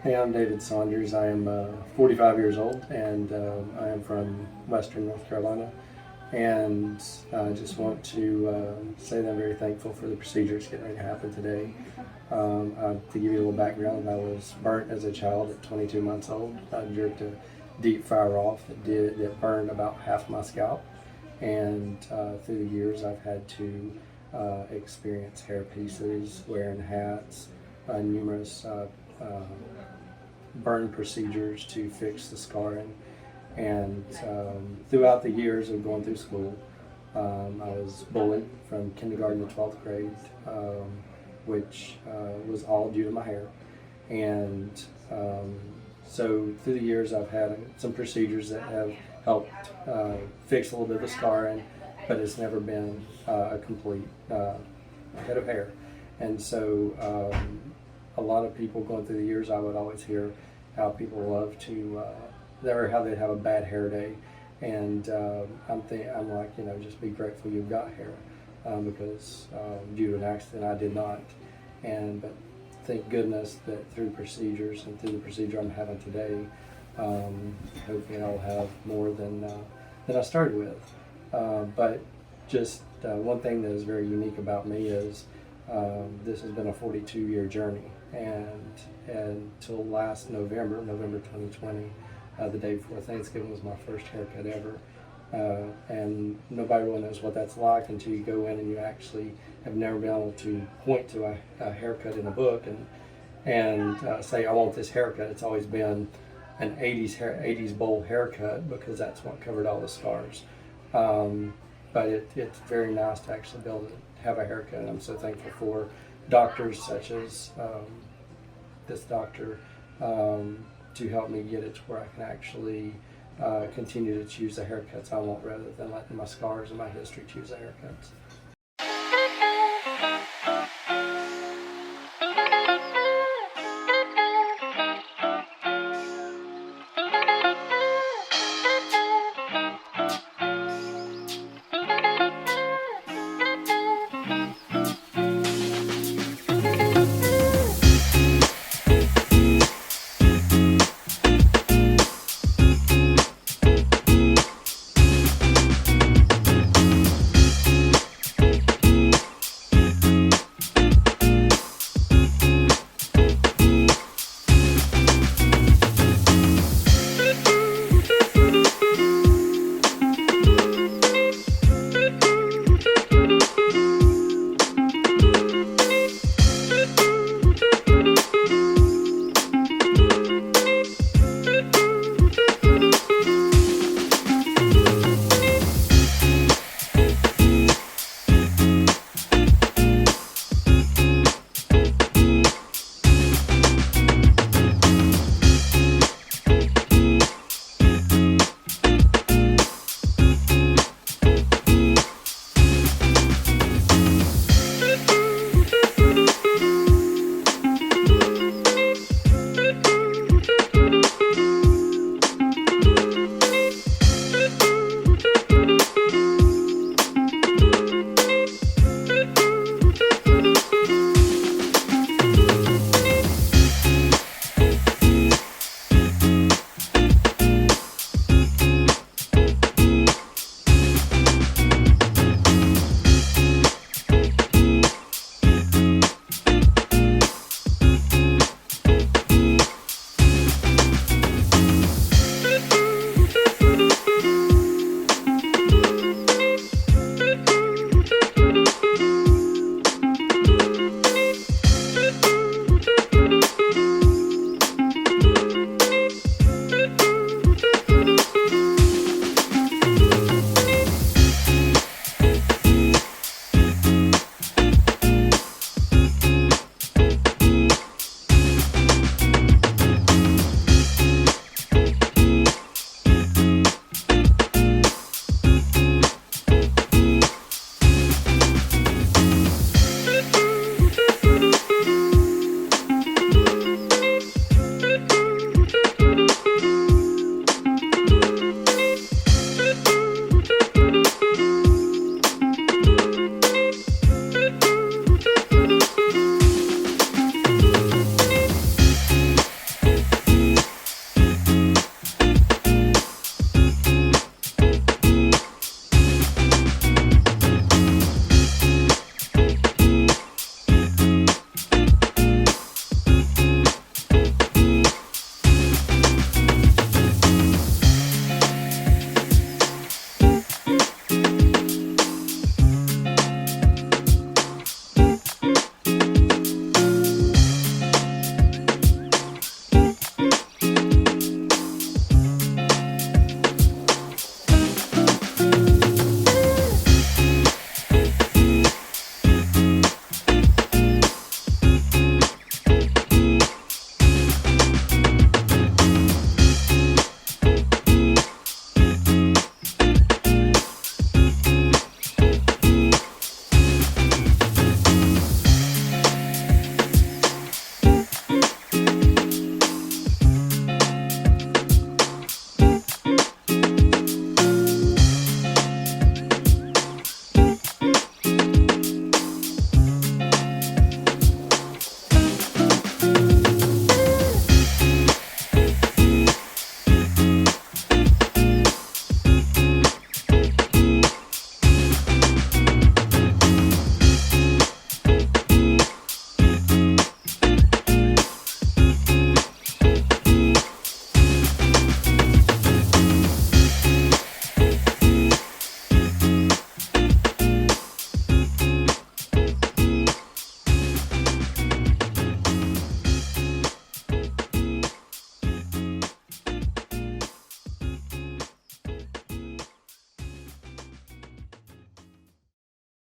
Hey, I'm David Saunders. I am 45 years old, and I am from Western North Carolina. And I just want to say that I'm very thankful for the procedures getting ready to happen today. To give you a little background, I was burnt as a child at 22 months old. I jerked a deep fryer off that burned about half my scalp. And through the years, I've had to experience hair pieces, wearing hats, numerous burn procedures to fix the scarring. And throughout the years of going through school, I was bullied from kindergarten to 12th grade, which was all due to my hair. And so through the years, I've had some procedures that have helped fix a little bit of the scarring, but it's never been a complete head of hair. And so a lot of people going through the years, I would always hear how people love to, or how they'd have a bad hair day. And I'm like, just be grateful you've got hair, because due to an accident, I did not. But thank goodness that through procedures and through the procedure I'm having today, hopefully I'll have more than I started with. But just one thing that is very unique about me is this has been a 42-year journey, and until last November 2020, the day before Thanksgiving, was my first haircut ever. And nobody really knows what that's like until you go in and you actually have never been able to point to a haircut in a book and say, I want this haircut. It's always been an 80s bowl haircut, because that's what covered all the scars. But it's very nice to actually be able to have a haircut, and I'm so thankful for doctors such as this doctor to help me get it to where I can actually continue to choose the haircuts I want, rather than letting my scars and my history choose the haircuts.